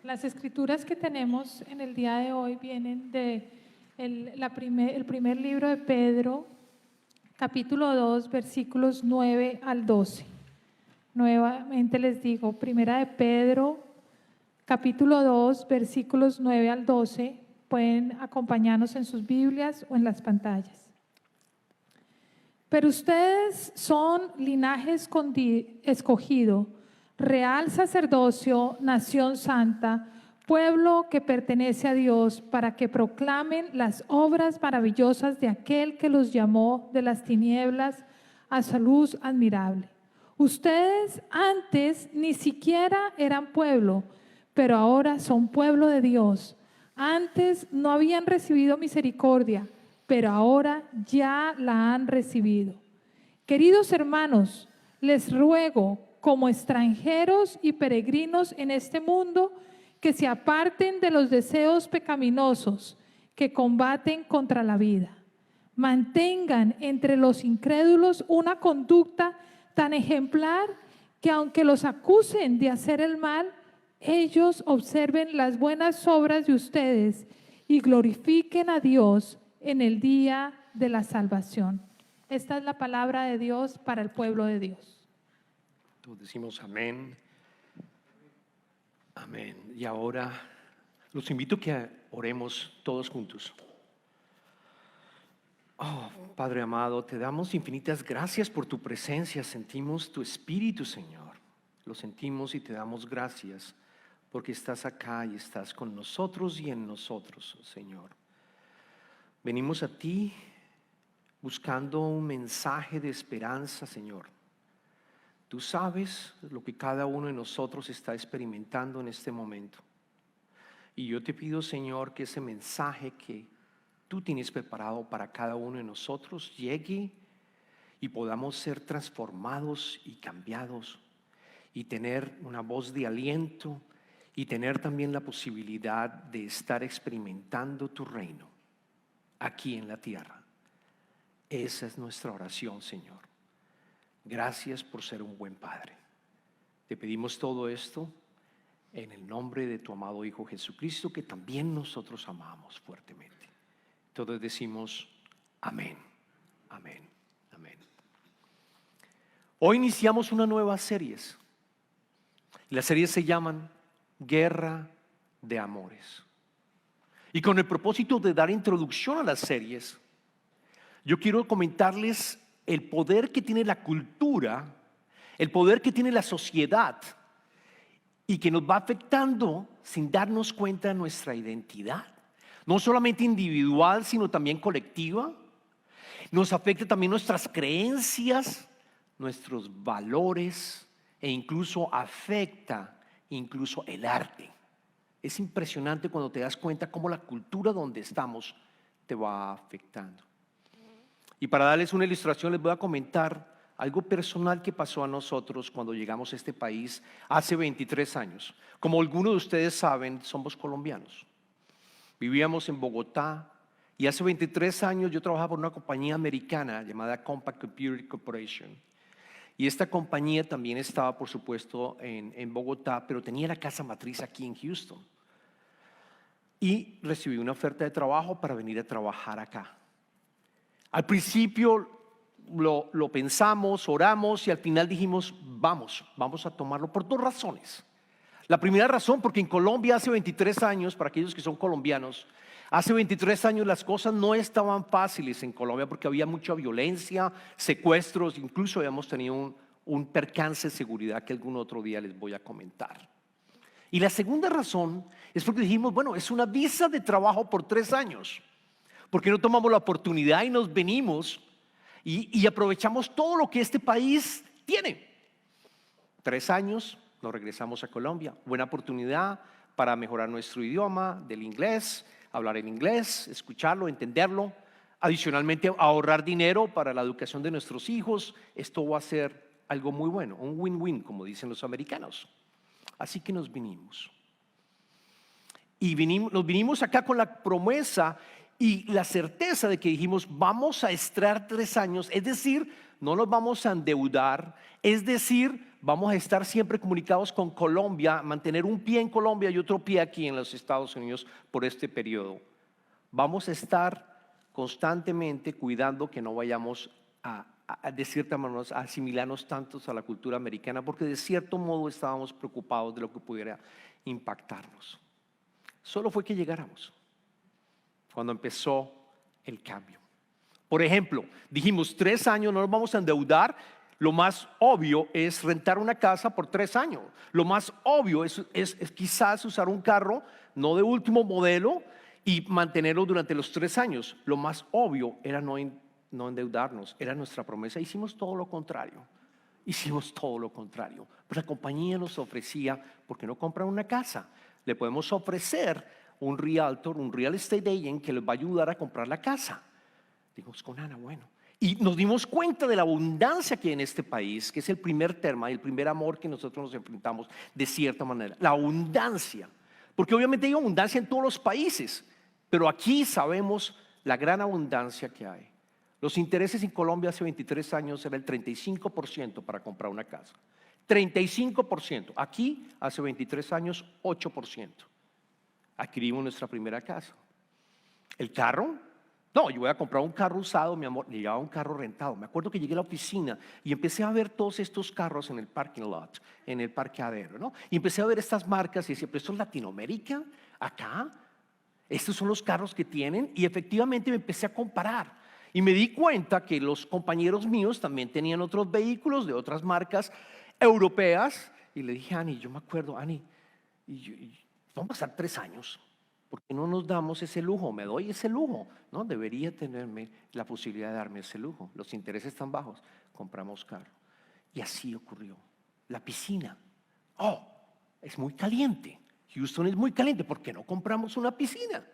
Las escrituras que tenemos en el día de hoy vienen de el primer libro de Pedro, capítulo 2, versículos 9 al 12. Nuevamente les digo, primera de Pedro, capítulo 2, versículos 9 al 12. Pueden acompañarnos en sus Biblias o en las pantallas. Pero ustedes son linaje escogido, real sacerdocio, nación santa, pueblo que pertenece a Dios, para que proclamen las obras maravillosas de aquel que los llamó de las tinieblas a su luz admirable. Ustedes antes ni siquiera eran pueblo, pero ahora son pueblo de Dios. Antes no habían recibido misericordia, pero ahora ya la han recibido. Queridos hermanos, les ruego, como extranjeros y peregrinos en este mundo, que se aparten de los deseos pecaminosos que combaten contra la vida. Mantengan entre los incrédulos una conducta tan ejemplar que, aunque los acusen de hacer el mal, ellos observen las buenas obras de ustedes y glorifiquen a Dios en el día de la salvación. Esta es la palabra de Dios para el pueblo de Dios. Todos decimos amén. Amén. Y ahora los invito a que oremos todos juntos. Oh, Padre amado, te damos infinitas gracias por tu presencia. Sentimos tu Espíritu, Señor. Lo sentimos y te damos gracias porque estás acá y estás con nosotros y en nosotros, Señor. Venimos a ti buscando un mensaje de esperanza, Señor. Tú sabes lo que cada uno de nosotros está experimentando en este momento. Y yo te pido, Señor, que ese mensaje que tú tienes preparado para cada uno de nosotros llegue y podamos ser transformados y cambiados y tener una voz de aliento y tener también la posibilidad de estar experimentando tu reino aquí en la tierra. Esa es nuestra oración, Señor. Gracias por ser un buen Padre. Te pedimos todo esto en el nombre de tu amado Hijo Jesucristo, que también nosotros amamos fuertemente. Todos decimos amén, amén, amén. Hoy iniciamos una nueva serie. Las series se llaman Guerra de Amores. Y con el propósito de dar introducción a las series, yo quiero comentarles el poder que tiene la cultura, el poder que tiene la sociedad y que nos va afectando sin darnos cuenta de nuestra identidad. No solamente individual, sino también colectiva. Nos afecta también nuestras creencias, nuestros valores e incluso afecta incluso el arte. Es impresionante cuando te das cuenta cómo la cultura donde estamos te va afectando. Y para darles una ilustración les voy a comentar algo personal que pasó a nosotros cuando llegamos a este país hace 23 años. Como algunos de ustedes saben, somos colombianos. Vivíamos en Bogotá y hace 23 años yo trabajaba por una compañía americana llamada Compaq Computer Corporation. Y esta compañía también estaba, por supuesto, en Bogotá, pero tenía la casa matriz aquí en Houston. Y recibí una oferta de trabajo para venir a trabajar acá. Al principio lo pensamos, oramos y al final dijimos, vamos a tomarlo por dos razones. La primera razón, porque en Colombia hace 23 años, para aquellos que son colombianos, hace 23 años las cosas no estaban fáciles en Colombia porque había mucha violencia, secuestros, incluso habíamos tenido un percance de seguridad que algún otro día les voy a comentar. Y la segunda razón es porque dijimos, bueno, es una visa de trabajo por 3 años. ¿Por qué no tomamos la oportunidad y nos venimos y aprovechamos todo lo que este país tiene? 3 años, nos regresamos a Colombia. Buena oportunidad para mejorar nuestro idioma, del inglés, hablar en inglés, escucharlo, entenderlo. Adicionalmente, ahorrar dinero para la educación de nuestros hijos. Esto va a ser algo muy bueno, un win-win, como dicen los americanos. Así que nos vinimos. Y nos vinimos acá con la promesa y la certeza de que dijimos, vamos a estar 3 años, es decir, no nos vamos a endeudar, es decir, vamos a estar siempre comunicados con Colombia, mantener un pie en Colombia y otro pie aquí en los Estados Unidos por este periodo. Vamos a estar constantemente cuidando que no vayamos de cierta manera a asimilarnos tantos a la cultura americana, porque de cierto modo estábamos preocupados de lo que pudiera impactarnos. Solo fue que llegáramos cuando empezó el cambio. Por ejemplo, dijimos 3 años, no nos vamos a endeudar. Lo más obvio es rentar una casa por 3 años. Lo más obvio es quizás usar un carro no de último modelo y mantenerlo durante los 3 años. Lo más obvio era no endeudarnos, era nuestra promesa. Hicimos todo lo contrario. Hicimos todo lo contrario. Pues la compañía nos ofrecía, ¿por qué no comprar una casa? Le podemos ofrecer un realtor, un real estate agent que les va a ayudar a comprar la casa. Dijimos con Ana, bueno. Y nos dimos cuenta de la abundancia que hay en este país, que es el primer tema, el primer amor que nosotros nos enfrentamos de cierta manera. La abundancia. Porque obviamente hay abundancia en todos los países, pero aquí sabemos la gran abundancia que hay. Los intereses en Colombia hace 23 años era el 35% para comprar una casa. 35%. Aquí hace 23 años, 8%. Adquirimos nuestra primera casa. ¿El carro? No, yo voy a comprar un carro usado, mi amor. Llevaba un carro rentado. Me acuerdo que llegué a la oficina y empecé a ver todos estos carros en el parking lot, en el parqueadero, ¿no? Y empecé a ver estas marcas y decía, ¿pero esto es Latinoamérica? ¿Acá? Estos son los carros que tienen. Y efectivamente me empecé a comparar. Y me di cuenta que los compañeros míos también tenían otros vehículos de otras marcas europeas. Y le dije a Ani, yo me acuerdo, Ani, vamos a pasar 3 años. ¿Por qué no nos damos ese lujo? Me doy ese lujo, ¿no? Debería tenerme la posibilidad de darme ese lujo. Los intereses están bajos, compramos carro. Y así ocurrió. La piscina. Oh, es muy caliente. Houston es muy caliente. ¿Por qué no compramos una piscina?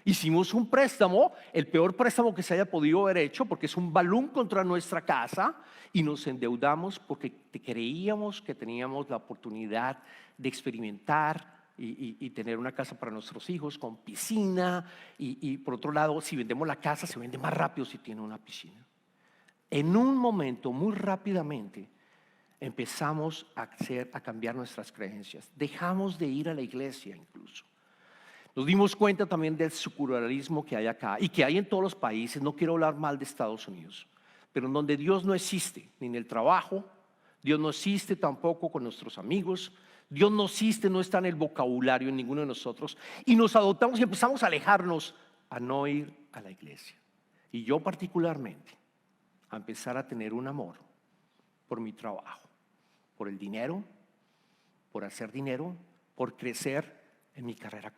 Hicimos un préstamo, el peor préstamo que se haya podido haber hecho, porque es un balón contra nuestra casa, y nos endeudamos porque creíamos que teníamos la oportunidad de experimentar y tener una casa para nuestros hijos con piscina. Y por otro lado, si vendemos la casa, se vende más rápido si tiene una piscina. En un momento, muy rápidamente, empezamos a cambiar nuestras creencias. Dejamos de ir a la iglesia incluso. Nos dimos cuenta también del secularismo que hay acá y que hay en todos los países. No quiero hablar mal de Estados Unidos, pero en donde Dios no existe, ni en el trabajo, Dios no existe tampoco con nuestros amigos, Dios no existe, no está en el vocabulario en ninguno de nosotros, y nos adoptamos y empezamos a alejarnos, a no ir a la iglesia. Y yo particularmente, a empezar a tener un amor por mi trabajo, por el dinero, por hacer dinero, por crecer en mi carrera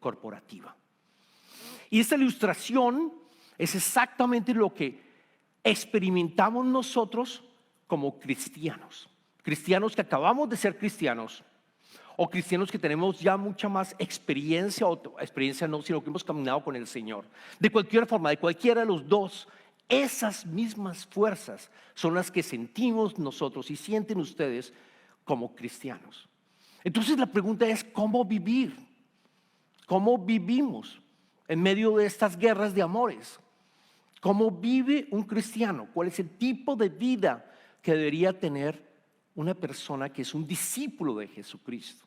corporativa. Y esta ilustración es exactamente lo que experimentamos nosotros como cristianos. Cristianos que acabamos de ser cristianos, o cristianos que tenemos ya mucha más experiencia, o experiencia no, sino que hemos caminado con el Señor. De cualquier forma, de cualquiera de los dos, esas mismas fuerzas son las que sentimos nosotros y sienten ustedes como cristianos. Entonces la pregunta es, ¿cómo vivir? ¿Cómo vivimos en medio de estas guerras de amores? ¿Cómo vive un cristiano? ¿Cuál es el tipo de vida que debería tener una persona que es un discípulo de Jesucristo?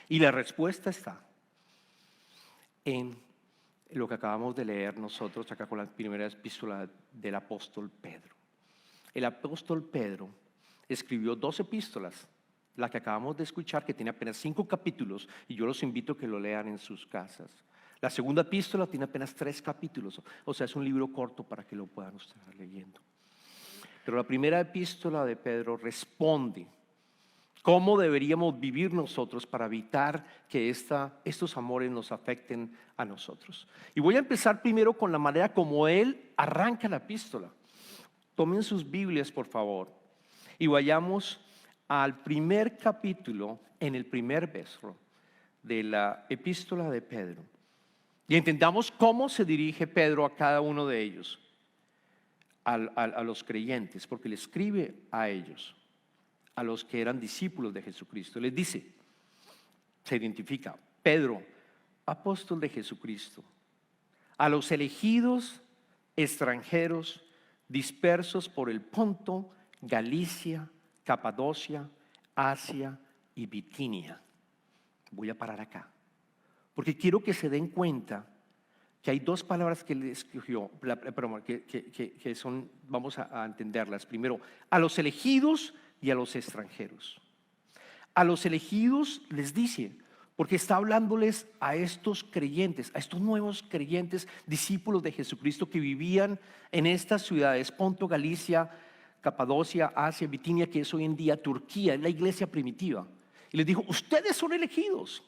Y la respuesta está en lo que acabamos de leer nosotros acá con la primera epístola del apóstol Pedro. El apóstol Pedro escribió 2 epístolas, la que acabamos de escuchar, que tiene apenas 5 capítulos, y yo los invito a que lo lean en sus casas. La segunda epístola tiene apenas 3 capítulos, o sea, es un libro corto para que lo puedan ustedes leyendo. Pero la primera epístola de Pedro responde cómo deberíamos vivir nosotros para evitar que estos amores nos afecten a nosotros. Y voy a empezar primero con la manera como él arranca la epístola. Tomen sus Biblias, por favor, y vayamos al primer capítulo, en el primer verso de la epístola de Pedro. Y entendamos cómo se dirige Pedro a cada uno de ellos, a los creyentes, porque le escribe a ellos, a los que eran discípulos de Jesucristo. Les dice, se identifica, Pedro, apóstol de Jesucristo, a los elegidos extranjeros dispersos por el Ponto, Galicia, Capadocia, Asia y Bitinia. Voy a parar acá, porque quiero que se den cuenta que hay dos palabras que él escogió, que son, vamos a entenderlas. Primero, a los elegidos y a los extranjeros. A los elegidos les dice, porque está hablándoles a estos creyentes, a estos nuevos creyentes, discípulos de Jesucristo que vivían en estas ciudades, Ponto, Galicia, Capadocia, Asia, Bitinia, que es hoy en día Turquía, es la iglesia primitiva. Y les dijo, ustedes son elegidos.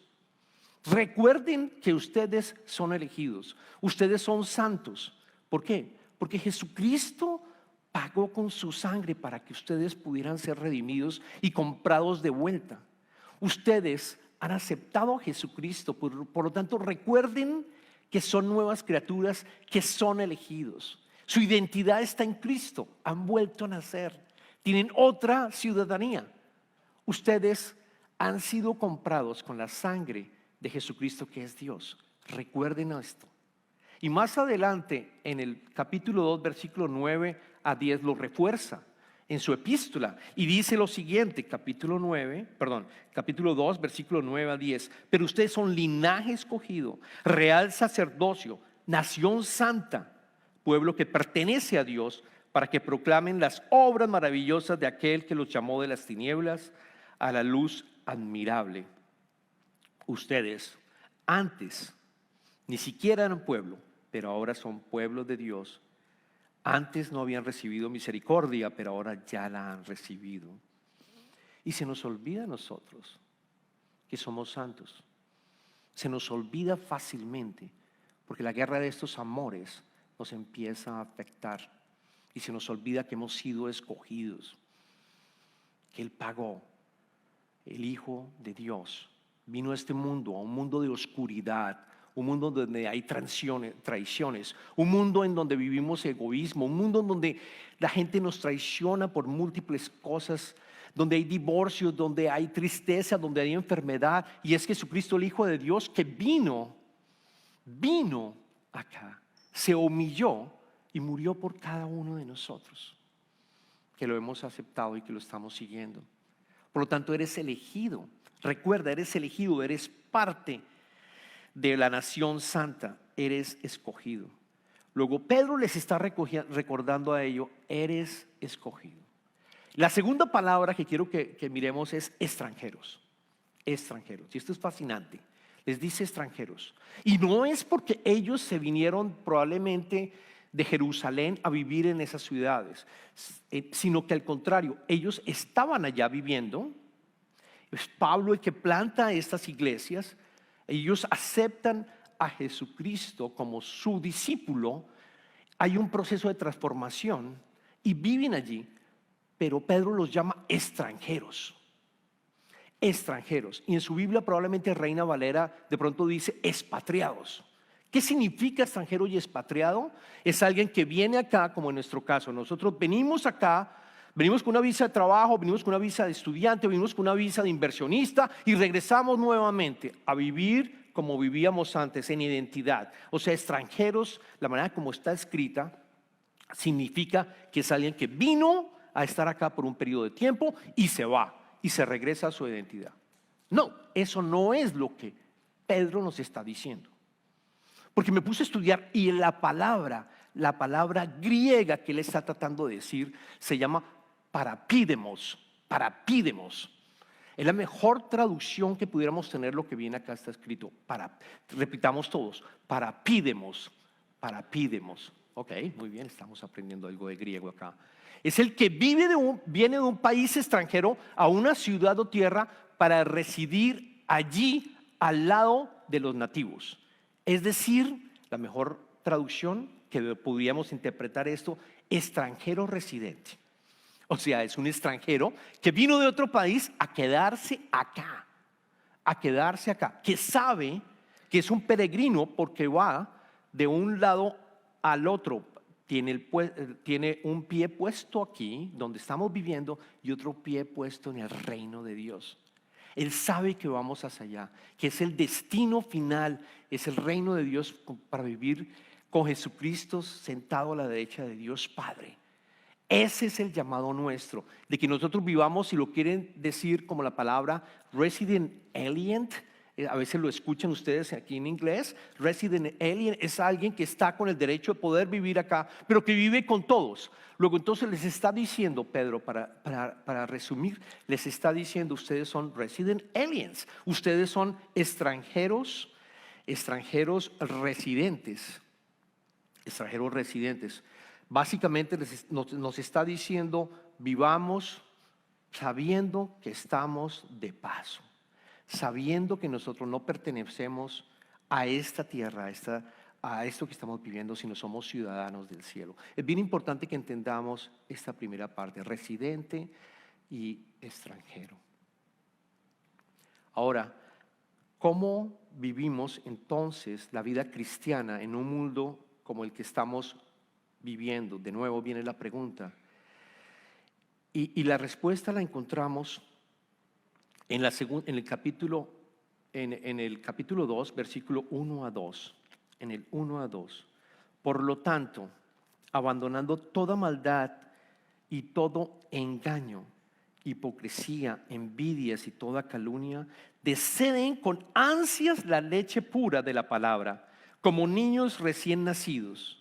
Recuerden que ustedes son elegidos, ustedes son santos. ¿Por qué? Porque Jesucristo pagó con su sangre para que ustedes pudieran ser redimidos y comprados de vuelta. Ustedes han aceptado a Jesucristo, por lo tanto recuerden que son nuevas criaturas, que son elegidos. Su identidad está en Cristo, han vuelto a nacer, tienen otra ciudadanía. Ustedes han sido comprados con la sangre de Jesucristo, que es Dios. Recuerden esto. Y más adelante en el capítulo 2 versículo 9 a 10 lo refuerza en su epístola y dice lo siguiente, capítulo 2 versículo 9 a 10: pero ustedes son linaje escogido, real sacerdocio, nación santa, pueblo que pertenece a Dios, para que proclamen las obras maravillosas de aquel que los llamó de las tinieblas a la luz admirable. Ustedes antes ni siquiera eran pueblo, pero ahora son pueblo de Dios. Antes no habían recibido misericordia, pero ahora ya la han recibido. Y se nos olvida a nosotros que somos santos. Se nos olvida fácilmente, porque la guerra de estos amores nos empieza a afectar. Y se nos olvida que hemos sido escogidos, que Él pagó. El Hijo de Dios vino a este mundo, a un mundo de oscuridad, un mundo donde hay traiciones, un mundo en donde vivimos egoísmo, un mundo en donde la gente nos traiciona por múltiples cosas, donde hay divorcios, donde hay tristeza, donde hay enfermedad. Y es Jesucristo, el Hijo de Dios, que vino acá, se humilló y murió por cada uno de nosotros, que lo hemos aceptado y que lo estamos siguiendo. Por lo tanto, eres elegido. Recuerda, eres elegido, eres parte de la nación santa, eres escogido. Luego Pedro les está recordando a ello, eres escogido. La segunda palabra que quiero que miremos es extranjeros. Extranjeros, y esto es fascinante. Les dice extranjeros. Y no es porque ellos se vinieron probablemente de Jerusalén a vivir en esas ciudades, sino que al contrario, ellos estaban allá viviendo. Es Pablo el que planta estas iglesias. Ellos aceptan a Jesucristo como su discípulo. Hay un proceso de transformación y viven allí, pero Pedro los llama extranjeros. Extranjeros. Y en su Biblia probablemente Reina Valera de pronto dice expatriados. ¿Qué significa extranjero y expatriado? Es alguien que viene acá, como en nuestro caso. Nosotros venimos acá, venimos con una visa de trabajo, venimos con una visa de estudiante, venimos con una visa de inversionista y regresamos nuevamente a vivir como vivíamos antes, en identidad. O sea, extranjeros, la manera como está escrita, significa que es alguien que vino a estar acá por un periodo de tiempo y se va y se regresa a su identidad. No, eso no es lo que Pedro nos está diciendo. Porque me puse a estudiar y la palabra griega que él está tratando de decir se llama parapídemos. Parapídemos. Es la mejor traducción que pudiéramos tener lo que viene acá está escrito. Repitamos todos. Parapídemos. Parapídemos. Ok, muy bien, estamos aprendiendo algo de griego acá. Es el que viene de un país extranjero a una ciudad o tierra para residir allí al lado de los nativos. Es decir, la mejor traducción que podríamos interpretar esto, extranjero residente. O sea, es un extranjero que vino de otro país a quedarse acá, que sabe que es un peregrino porque va de un lado al otro. Tiene un pie puesto aquí, donde estamos viviendo, y otro pie puesto en el reino de Dios. Él sabe que vamos hacia allá, que es el destino final, es el reino de Dios para vivir con Jesucristo sentado a la derecha de Dios Padre. Ese es el llamado nuestro, de que nosotros vivamos, si lo quieren decir como la palabra resident alien, a veces lo escuchan ustedes aquí en inglés. Resident alien es alguien que está con el derecho de poder vivir acá, pero que vive con todos. Luego entonces les está diciendo Pedro, para resumir, les está diciendo: ustedes son resident aliens, ustedes son extranjeros residentes. Extranjeros residentes. Básicamente nos está diciendo: vivamos sabiendo que estamos de paso, sabiendo que nosotros no pertenecemos a esta tierra, a esto que estamos viviendo, sino somos ciudadanos del cielo. Es bien importante que entendamos esta primera parte: residente y extranjero. Ahora, ¿cómo vivimos entonces la vida cristiana en un mundo como el que estamos viviendo? De nuevo viene la pregunta. Y la respuesta la encontramos en el capítulo 2, versículo 1 a 2. En el 1 a 2. Por lo tanto, abandonando toda maldad y todo engaño, hipocresía, envidias y toda calumnia, deseen con ansias la leche pura de la palabra, como niños recién nacidos.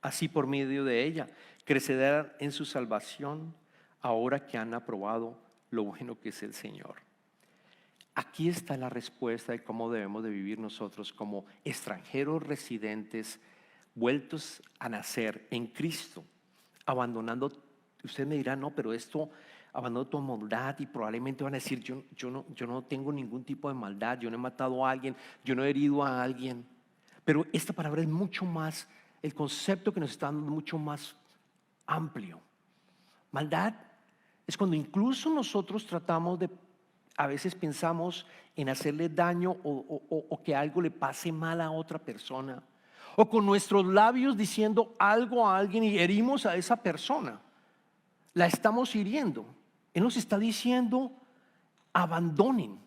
Así, por medio de ella crecerán en su salvación, ahora que han aprobado lo bueno que es el Señor. Aquí está la respuesta de cómo debemos de vivir nosotros como extranjeros residentes, vueltos a nacer en Cristo, abandonando. Usted me dirá: no, pero esto, abandonando tu maldad, y probablemente van a decir: yo no tengo ningún tipo de maldad, yo no he matado a alguien, yo no he herido a alguien. Pero esta palabra es mucho más, el concepto que nos está dando es mucho más amplio. Maldad es cuando incluso nosotros a veces pensamos en hacerle daño o que algo le pase mal a otra persona, o con nuestros labios diciendo algo a alguien y herimos a esa persona. La estamos hiriendo. Él nos está diciendo: abandonen,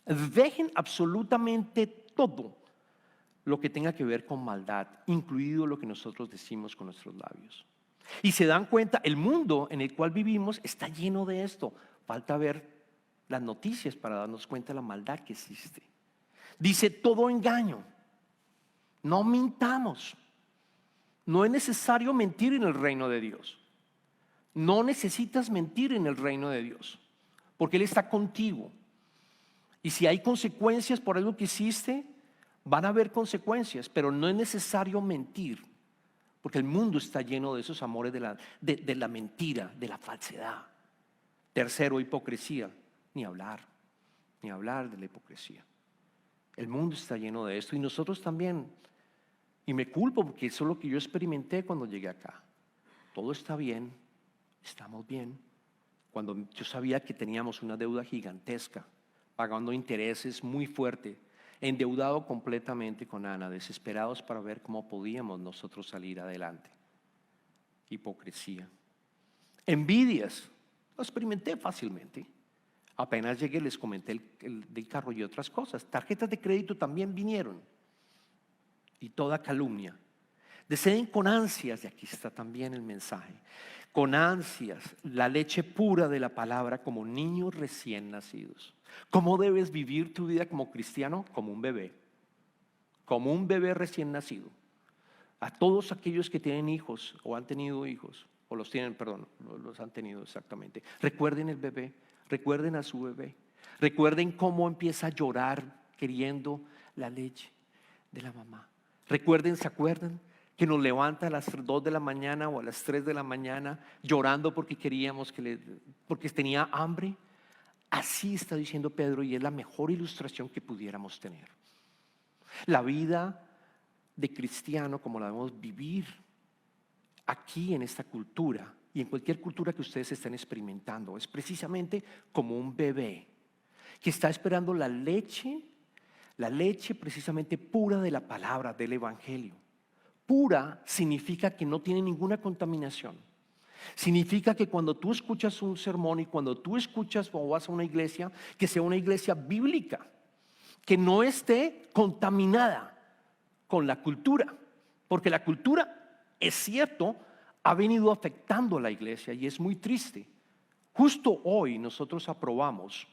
dejen absolutamente todo lo que tenga que ver con maldad, incluido lo que nosotros decimos con nuestros labios. Y se dan cuenta, el mundo en el cual vivimos está lleno de esto. Falta ver las noticias para darnos cuenta de la maldad que existe. Dice: todo engaño. No mintamos. No es necesario mentir en el reino de Dios. No necesitas mentir en el reino de Dios, porque Él está contigo. Y si hay consecuencias por algo que hiciste, van a haber consecuencias, pero no es necesario mentir, porque el mundo está lleno de esos amores de la mentira, de la falsedad. Tercero, hipocresía. Ni hablar de la hipocresía. El mundo está lleno de esto, y nosotros también. Y me culpo, porque eso es lo que yo experimenté cuando llegué acá. Todo está bien, estamos bien. Cuando yo sabía que teníamos una deuda gigantesca, pagando intereses muy fuerte, endeudado completamente con Ana, desesperados para ver cómo podíamos nosotros salir adelante. Hipocresía. Envidias, lo experimenté fácilmente. Apenas llegué les comenté el del carro y otras cosas. Tarjetas de crédito también vinieron. Y toda calumnia. Deseen con ansias, y aquí está también el mensaje, con ansias la leche pura de la palabra, como niños recién nacidos. ¿Cómo debes vivir tu vida como cristiano? Como un bebé recién nacido. A todos aquellos que tienen hijos o han tenido hijos, o los tienen, perdón, los han tenido exactamente. Recuerden el bebé, recuerden a su bebé, recuerden cómo empieza a llorar queriendo la leche de la mamá. Recuerden, ¿se acuerdan? Que nos levanta a las 2 de la mañana o a las 3 de la mañana llorando porque porque tenía hambre. Así está diciendo Pedro, y es la mejor ilustración que pudiéramos tener. La vida de cristiano, como la debemos vivir aquí en esta cultura y en cualquier cultura que ustedes estén experimentando, es precisamente como un bebé que está esperando la leche precisamente pura de la palabra, del evangelio. Pura significa que no tiene ninguna contaminación. Significa que cuando tú escuchas un sermón y cuando tú escuchas o vas a una iglesia, que sea una iglesia bíblica, que no esté contaminada con la cultura, porque la cultura, es cierto, ha venido afectando a la iglesia y es muy triste. Justo hoy nosotros aprobamos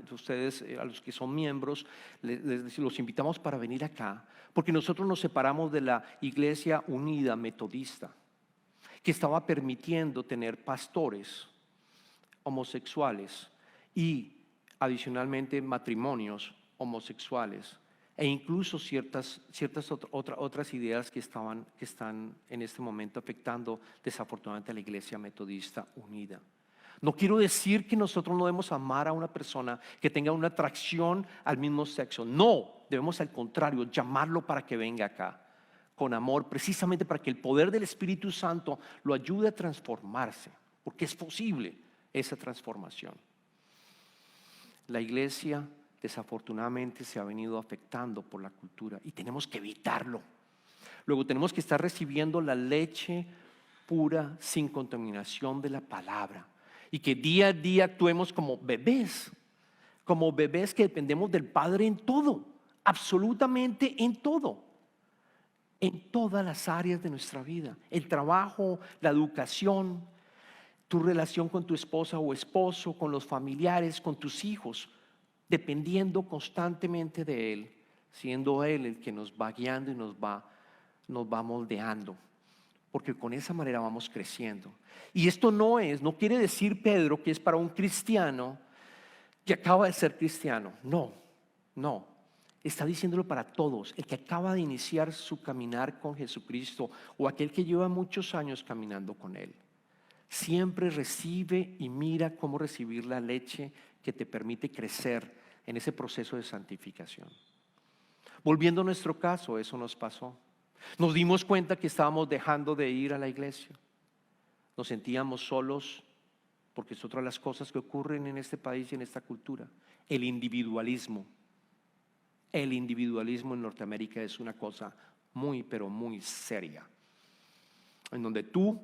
ustedes, a los que son miembros, los invitamos para venir acá, porque nosotros nos separamos de la Iglesia Unida Metodista, que estaba permitiendo tener pastores homosexuales y adicionalmente matrimonios homosexuales e incluso ciertas otras ideas que están en este momento afectando desafortunadamente a la Iglesia Metodista Unida. No quiero decir que nosotros no debemos amar a una persona que tenga una atracción al mismo sexo. No, debemos al contrario llamarlo para que venga acá con amor, precisamente para que el poder del Espíritu Santo lo ayude a transformarse, porque es posible esa transformación. La iglesia desafortunadamente se ha venido afectando por la cultura y tenemos que evitarlo. Luego tenemos que estar recibiendo la leche pura, sin contaminación de la palabra. Y que día a día actuemos como bebés que dependemos del Padre en todo, absolutamente en todo, en todas las áreas de nuestra vida, el trabajo, la educación, tu relación con tu esposa o esposo, con los familiares, con tus hijos, dependiendo constantemente de Él, siendo Él el que nos va guiando y nos va moldeando. Porque con esa manera vamos creciendo. Y esto no quiere decir, Pedro, que es para un cristiano que acaba de ser cristiano. No. Está diciéndolo para todos. El que acaba de iniciar su caminar con Jesucristo o aquel que lleva muchos años caminando con Él. Siempre recibe y mira cómo recibir la leche que te permite crecer en ese proceso de santificación. Volviendo a nuestro caso, eso nos pasó. Nos dimos cuenta que estábamos dejando de ir a la iglesia. Nos sentíamos solos, porque es otra de las cosas que ocurren en este país y en esta cultura. El individualismo. El individualismo en Norteamérica es una cosa muy, pero muy seria. En donde tú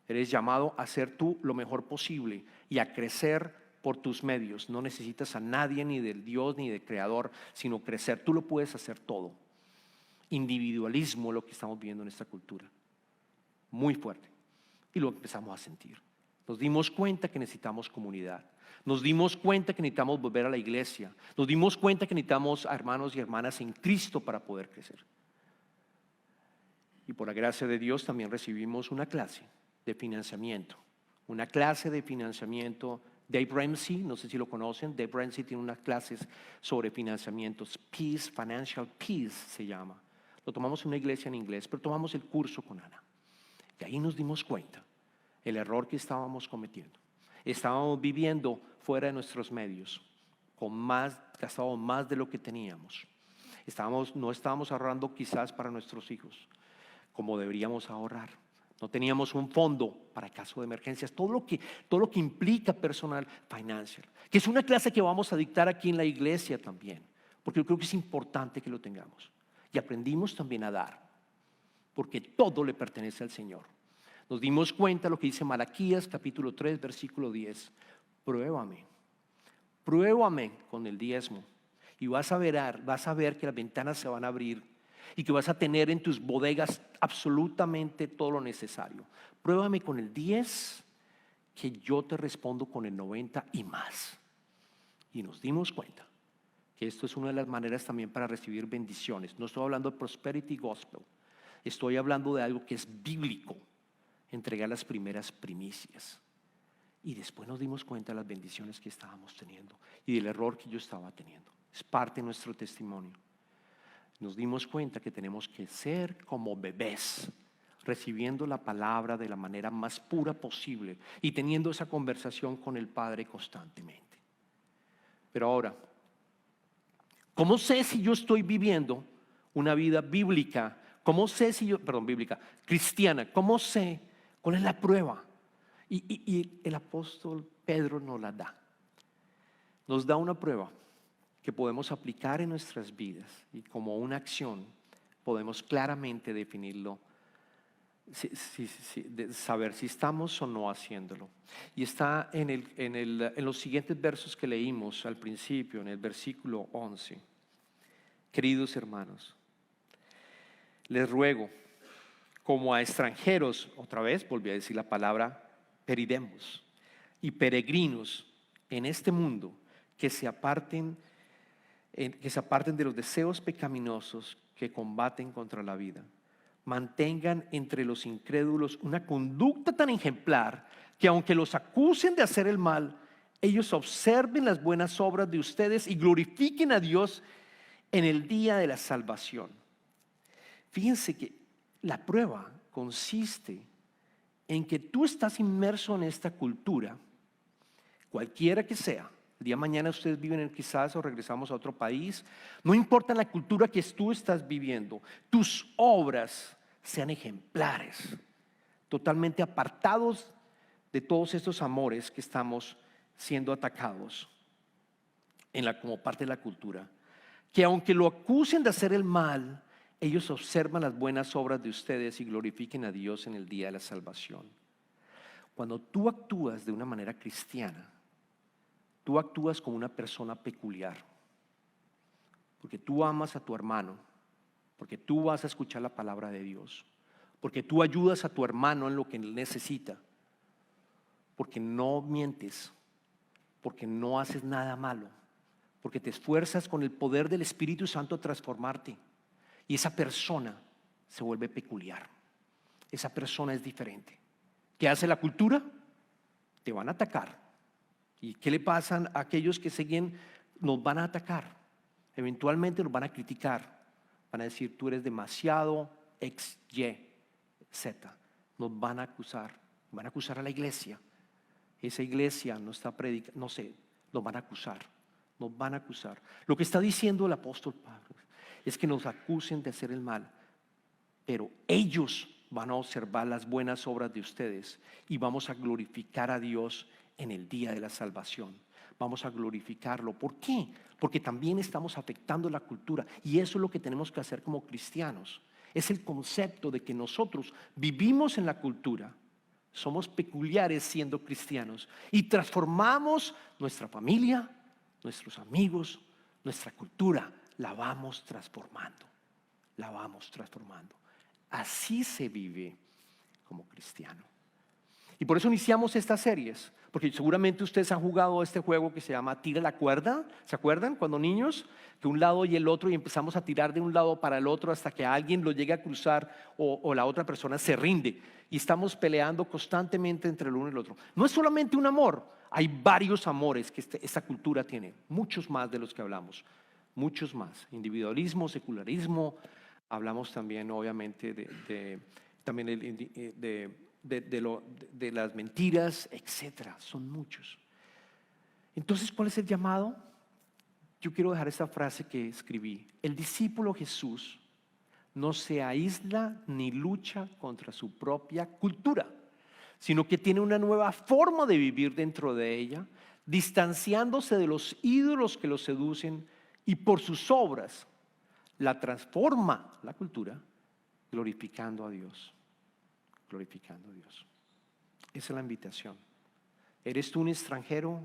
eres llamado a hacer tú lo mejor posible y a crecer por tus medios. No necesitas a nadie, ni del Dios, ni del Creador, sino crecer. Tú lo puedes hacer todo. Individualismo, lo que estamos viendo en esta cultura, muy fuerte, y lo empezamos a sentir. Nos dimos cuenta que necesitamos comunidad, nos dimos cuenta que necesitamos volver a la iglesia, nos dimos cuenta que necesitamos a hermanos y hermanas en Cristo para poder crecer. Y por la gracia de Dios también recibimos una clase de financiamiento, Dave Ramsey, no sé si lo conocen. Dave Ramsey tiene unas clases sobre financiamientos, Peace, Financial Peace se llama. Lo tomamos en una iglesia en inglés, pero tomamos el curso con Ana. Y ahí nos dimos cuenta el error que estábamos cometiendo. Estábamos viviendo fuera de nuestros medios, gastábamos más de lo que teníamos. No estábamos ahorrando quizás para nuestros hijos como deberíamos ahorrar. No teníamos un fondo para caso de emergencias. Todo lo que implica personal financial, que es una clase que vamos a dictar aquí en la iglesia también, porque yo creo que es importante que lo tengamos. Y aprendimos también a dar, porque todo le pertenece al Señor. Nos dimos cuenta lo que dice Malaquías capítulo 3 versículo 10. Pruébame con el diezmo y vas a ver que las ventanas se van a abrir y que vas a tener en tus bodegas absolutamente todo lo necesario. Pruébame con el 10, que yo te respondo con el 90 y más. Y nos dimos cuenta que esto es una de las maneras también para recibir bendiciones. No estoy hablando de prosperity gospel, estoy hablando de algo que es bíblico, entregar las primeras primicias. Y después nos dimos cuenta de las bendiciones que estábamos teniendo y del error que yo estaba teniendo. Es parte de nuestro testimonio. Nos dimos cuenta que tenemos que ser como bebés, recibiendo la palabra de la manera más pura posible y teniendo esa conversación con el Padre constantemente. Pero ahora, ¿cómo sé si yo estoy viviendo una vida bíblica? ¿Cómo sé cristiana? ¿Cómo sé cuál es la prueba? Y el apóstol Pedro nos la da. Nos da una prueba que podemos aplicar en nuestras vidas y como una acción podemos claramente definirlo, saber si estamos o no haciéndolo. Y está en los siguientes versos que leímos al principio, en el versículo 11. Queridos hermanos, les ruego, como a extranjeros, otra vez volví a decir la palabra peridemos, y peregrinos en este mundo, que se aparten de los deseos pecaminosos que combaten contra la vida. Mantengan entre los incrédulos una conducta tan ejemplar que aunque los acusen de hacer el mal, ellos observen las buenas obras de ustedes y glorifiquen a Dios en el día de la salvación. Fíjense que la prueba consiste en que tú estás inmerso en esta cultura, cualquiera que sea. El día de mañana ustedes viven quizás o regresamos a otro país. No importa la cultura que tú estás viviendo, tus obras sean ejemplares, totalmente apartados de todos estos amores que estamos siendo atacados como parte de la cultura. Que aunque lo acusen de hacer el mal, ellos observan las buenas obras de ustedes y glorifiquen a Dios en el día de la salvación. Cuando tú actúas de una manera cristiana, tú actúas como una persona peculiar, porque tú amas a tu hermano, porque tú vas a escuchar la palabra de Dios, porque tú ayudas a tu hermano en lo que él necesita, porque no mientes, porque no haces nada malo, porque te esfuerzas con el poder del Espíritu Santo a transformarte, y esa persona se vuelve peculiar. Esa persona es diferente. ¿Qué hace la cultura? Te van a atacar. ¿Y qué le pasan a aquellos que siguen? Nos van a atacar. Eventualmente nos van a criticar. Van a decir, tú eres demasiado X, Y, Z. Nos van a acusar. Van a acusar a la iglesia. Esa iglesia no está predicando, no sé, nos van a acusar. Nos van a acusar. Lo que está diciendo el apóstol Pablo es que nos acusen de hacer el mal, pero ellos van a observar las buenas obras de ustedes y vamos a glorificar a Dios en el día de la salvación. Vamos a glorificarlo. ¿Por qué? Porque también estamos afectando la cultura, y eso es lo que tenemos que hacer como cristianos. Es el concepto de que nosotros vivimos en la cultura, somos peculiares siendo cristianos y transformamos nuestra familia, nuestros amigos, nuestra cultura. La vamos transformando, la vamos transformando. Así se vive como cristiano. Y por eso iniciamos estas series, porque seguramente ustedes han jugado este juego que se llama Tira la cuerda. ¿Se acuerdan cuando niños? Que un lado y el otro, y empezamos a tirar de un lado para el otro hasta que alguien lo llegue a cruzar o la otra persona se rinde. Y estamos peleando constantemente entre el uno y el otro. No es solamente un amor, hay varios amores que esta cultura tiene, muchos más de los que hablamos. Muchos más, individualismo, secularismo, hablamos también obviamente de las mentiras, etcétera, son muchos. Entonces, ¿cuál es el llamado? Yo quiero dejar esta frase que escribí: el discípulo Jesús no se aísla ni lucha contra su propia cultura, sino que tiene una nueva forma de vivir dentro de ella, distanciándose de los ídolos que lo seducen, y por sus obras la transforma la cultura, glorificando a Dios. Glorificando a Dios. Esa es la invitación. ¿Eres tú un extranjero?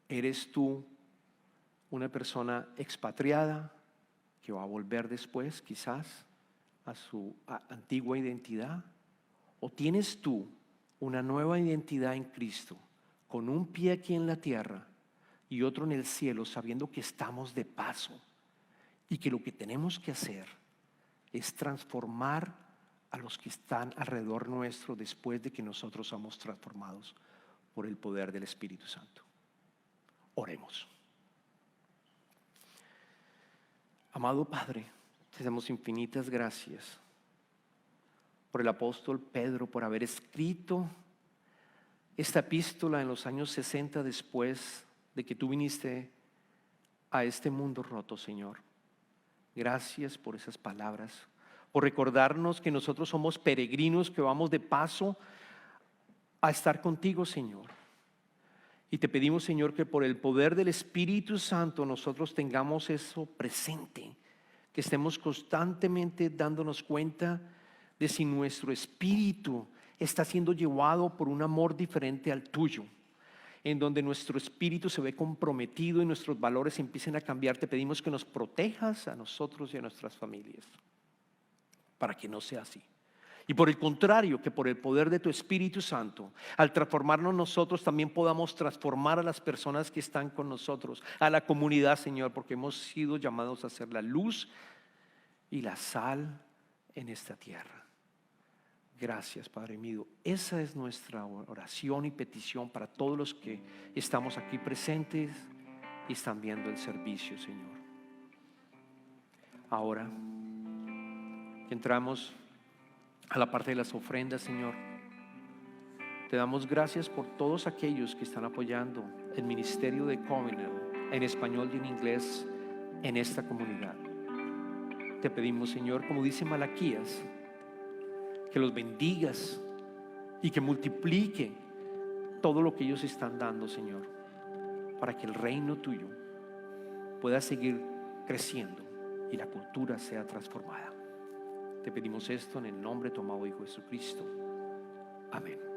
¿Eres tú una persona expatriada que va a volver después quizás a su antigua identidad? ¿O tienes tú una nueva identidad en Cristo, con un pie aquí en la tierra y otro en el cielo, sabiendo que estamos de paso y que lo que tenemos que hacer es transformar a los que están alrededor nuestro después de que nosotros somos transformados por el poder del Espíritu Santo? Oremos. Amado Padre, te damos infinitas gracias por el apóstol Pedro, por haber escrito esta epístola en los años 60 después de que tú viniste a este mundo roto, Señor. Gracias por esas palabras, por recordarnos que nosotros somos peregrinos que vamos de paso a estar contigo, Señor. Y te pedimos, Señor, que por el poder del Espíritu Santo nosotros tengamos eso presente, que estemos constantemente dándonos cuenta de si nuestro espíritu está siendo llevado por un amor diferente al tuyo, en donde nuestro espíritu se ve comprometido y nuestros valores empiecen a cambiar. Te pedimos que nos protejas a nosotros y a nuestras familias. para que no sea así. Y por el contrario, que por el poder de tu Espíritu Santo, al transformarnos nosotros, también podamos transformar a las personas que están con nosotros, a la comunidad, Señor, porque hemos sido llamados a ser la luz y la sal en esta tierra. Gracias, Padre mío. Esa es nuestra oración y petición para todos los que estamos aquí presentes y están viendo el servicio, Señor. Ahora que entramos a la parte de las ofrendas, Señor, te damos gracias por todos aquellos que están apoyando el ministerio de Covenant en español y en inglés en esta comunidad. Te pedimos, Señor, como dice Malaquías, que los bendigas y que multiplique todo lo que ellos están dando, Señor, para que el reino tuyo pueda seguir creciendo y la cultura sea transformada. Te pedimos esto en el nombre de tu amado Hijo Jesucristo. Amén.